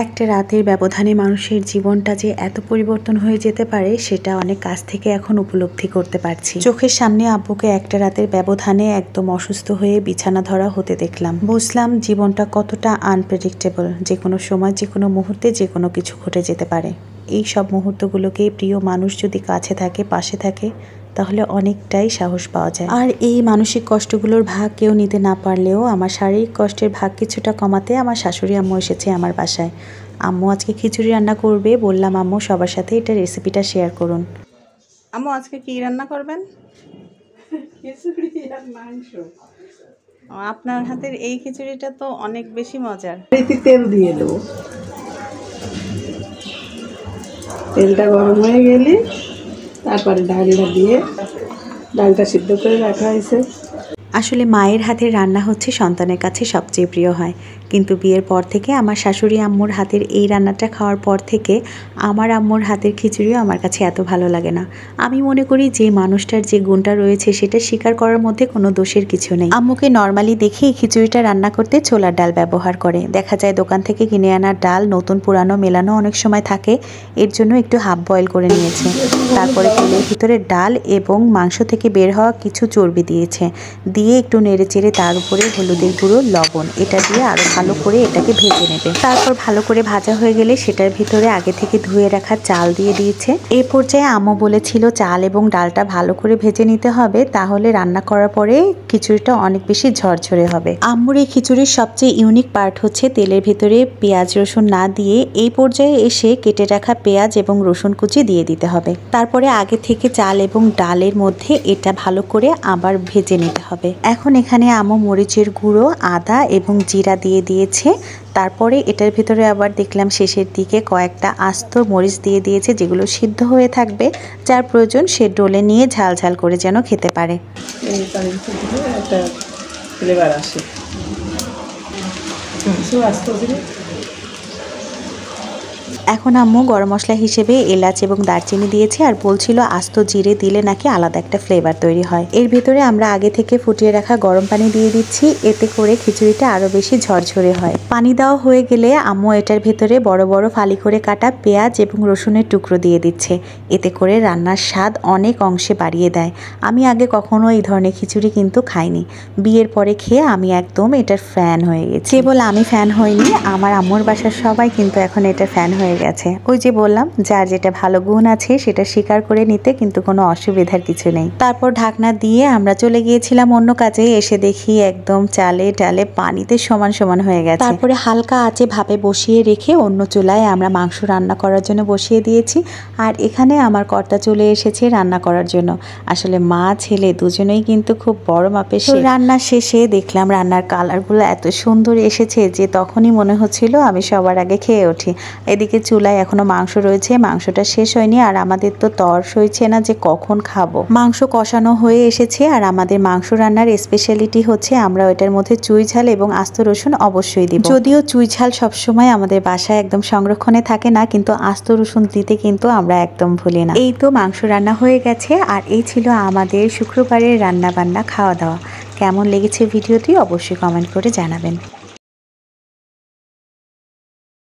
একটা রাতের ব্যবধানে মানুষের জীবনটা যে এত পরিবর্তন হয়ে যেতে পারে সেটা অনেক কাছ থেকে এখন উপলব্ধি করতে পারছি। চোখের সামনে আব্বুকে একটা রাতের ব্যবধানে একদম অসুস্থ হয়ে বিছানা ধরা হতে দেখলাম। বুঝলাম জীবনটা কতটা আনপ্রেডিক্টেবল, যে কোনো সময় যে কোনো মুহূর্তে যে কোনো কিছু ঘটে যেতে পারে। এই সব মুহূর্তগুলোকে প্রিয় মানুষ যদি কাছে থাকে, পাশে থাকে, তাহলে অনেকটাই সাহস পাওয়া যায়। আর এই মানসিক কষ্টগুলোর ভাগ কেউ নিতে না পারলেও আমার শারীরিক কষ্টের ভাগ কিছুটা কমাতে আমার শাশুড়ি আম্মু এসেছে আমার বাসায়। আম্মু আজকে খিচুড়ি রান্না করবে। বললাম আম্মু সবার সাথে এটা রেসিপিটা শেয়ার করুন। আম্মু আজকে কি রান্না করবেন? খিচুড়ি আর মাংস। আপনার হাতের এই খিচুড়িটা তো অনেক বেশি মজার। এতে তেল দিয়ে দেবো। তেলটা গরম হয়ে গেলে তারপরে ডালটা দিয়ে, ডালটা সিদ্ধ করে রাখা হয়েছে। আসলে মায়ের হাতের রান্না হচ্ছে সন্তানের কাছে সবচেয়ে প্রিয় হয়, কিন্তু বিয়ের পর থেকে আমার শাশুড়ি আম্মুর হাতের এই রান্নাটা খাওয়ার পর থেকে আমার আম্মুর হাতের খিচুড়িও আমার কাছে এত ভালো লাগে না। আমি মনে করি যে মানুষটার যে গুণটা রয়েছে সেটা স্বীকার করার মধ্যে কোনো দোষের কিছু নেই। আম্মুকে নর্মালি দেখে এই খিচুড়িটা রান্না করতে ছোলার ডাল ব্যবহার করে। দেখা যায় দোকান থেকে কিনে আনা ডাল নতুন পুরানো মেলানো অনেক সময় থাকে, এর জন্য একটু হাফ বয়েল করে নিয়েছে। তারপরে তেলের ভিতরে ডাল এবং মাংস থেকে বের হওয়া কিছু চর্বি দিয়েছে, দিয়ে একটু নেড়ে চেড়ে তার উপরে হলুদের গুঁড়ো, লবণ এটা দিয়ে আরো ভালো করে এটাকে ভেজে নেবে। তারপর ভালো করে ভাজা হয়ে গেলে সেটার ভিতরে আগে থেকে ধুয়ে রাখা চাল দিয়ে দিয়েছে। এই পর্যায়ে আম্মু বলেছিল চাল এবং ডালটা ভালো করে ভেজে নিতে হবে, তাহলে রান্না করার পরে খিচুড়িটা অনেক বেশি ঝরঝরে হবে। আম্মুর এই খিচুড়ির সবচেয়ে ইউনিক পার্ট হচ্ছে তেলের ভিতরে পেঁয়াজ রসুন না দিয়ে এই পর্যায়ে এসে কেটে রাখা পেঁয়াজ এবং রসুন কুচি দিয়ে দিতে হবে। তারপরে আগে থেকে চাল এবং ডালের মধ্যে এটা ভালো করে আবার ভেজে নিতে হবে। এখন এখানে আম্মু মরিচের গুঁড়ো, আদা এবং জিরা দিয়ে দিয়েছে। তারপরে এটার ভিতরে আবার দেখলাম শেষের দিকে কয়েকটা আস্ত মরিচ দিয়ে দিয়েছে, যেগুলো সিদ্ধ হয়ে থাকবে, যার প্রয়োজন সে ডলে নিয়ে ঝাল ঝাল করে যেন খেতে পারে। এই পানির থেকে একটা ফ্লেভার আসে। আস্তে করে এখন আম্মু গরম মশলা হিসেবে এলাচ এবং দারচিনি দিয়েছে, আর বলছিল আস্ত জিরে দিলে নাকি আলাদা একটা ফ্লেভার তৈরি হয়। এর ভিতরে আমরা আগে থেকে ফুটিয়ে রাখা গরম পানি দিয়ে দিচ্ছি, এতে করে খিচুড়িটা আরো বেশি ঝরঝরে হয়। পানি দেওয়া হয়ে গেলে আম্মু এটার ভেতরে বড় বড় ফালি করে কাটা পেঁয়াজ এবং রসুনের টুকরো দিয়ে দিচ্ছে, এতে করে রান্নার স্বাদ অনেক অংশে বাড়িয়ে দেয়। আমি আগে কখনো এই ধরনের খিচুড়ি কিন্তু খাইনি, বিয়ের পরে খেয়ে আমি একদম এটার ফ্যান হয়ে গেছি। কেবল আমি ফ্যান হইনি, আমার আম্মুর বাসার সবাই কিন্তু এখন এটার ফ্যান হয়ে গেছে। ওই যে বললাম, যার যেটা ভালো গুণ আছে সেটা স্বীকার করে নিতে কিন্তু কোনো অসুবিধার কিছু নেই। তারপর ঢাকনা দিয়ে আমরা চলে গিয়েছিলাম অন্য কাজে। এসে দেখি একদম চালে ডালে পানিতে সমান সমান হয়ে গেছে। তারপরে হালকা আঁচে ভাপে বসিয়ে রেখে অন্য চুলায় আমরা মাংস রান্না করার জন্য বসিয়ে দিয়েছি। আর এখানে আমার কর্তা চলে এসেছে রান্না করার জন্য। আসলে মা ছেলে দুজনেই কিন্তু খুব বড় মাপের। রান্না শেষে দেখলাম রান্নার কালারগুলো এত সুন্দর এসেছে যে তখনই মনে হচ্ছিল আমি সবার আগে খেয়ে উঠি। এদিকে চুলায় এখনো মাংস রয়েছে, মাংসটা শেষ হয়নি, আর আমাদের তো তর্স হয়েছে না যে কখন খাবো। মাংস কষানো হয়ে এসেছে, আর আমাদের মাংস রান্নার স্পেশালিটি হচ্ছে আমরা ওইটার মধ্যে চুই ঝাল এবং আস্ত রসুন অবশ্যই দিব। যদিও চুই ঝাল সবসময় আমাদের বাসায় একদম সংরক্ষণে থাকে না, কিন্তু আস্ত রসুন দিতে কিন্তু আমরা একদম ভুলি না। এই তো মাংস রান্না হয়ে গেছে, আর এই ছিল আমাদের শুক্রবারের রান্না বান্না খাওয়া দাওয়া। কেমন লেগেছে ভিডিওটি অবশ্যই কমেন্ট করে জানাবেন।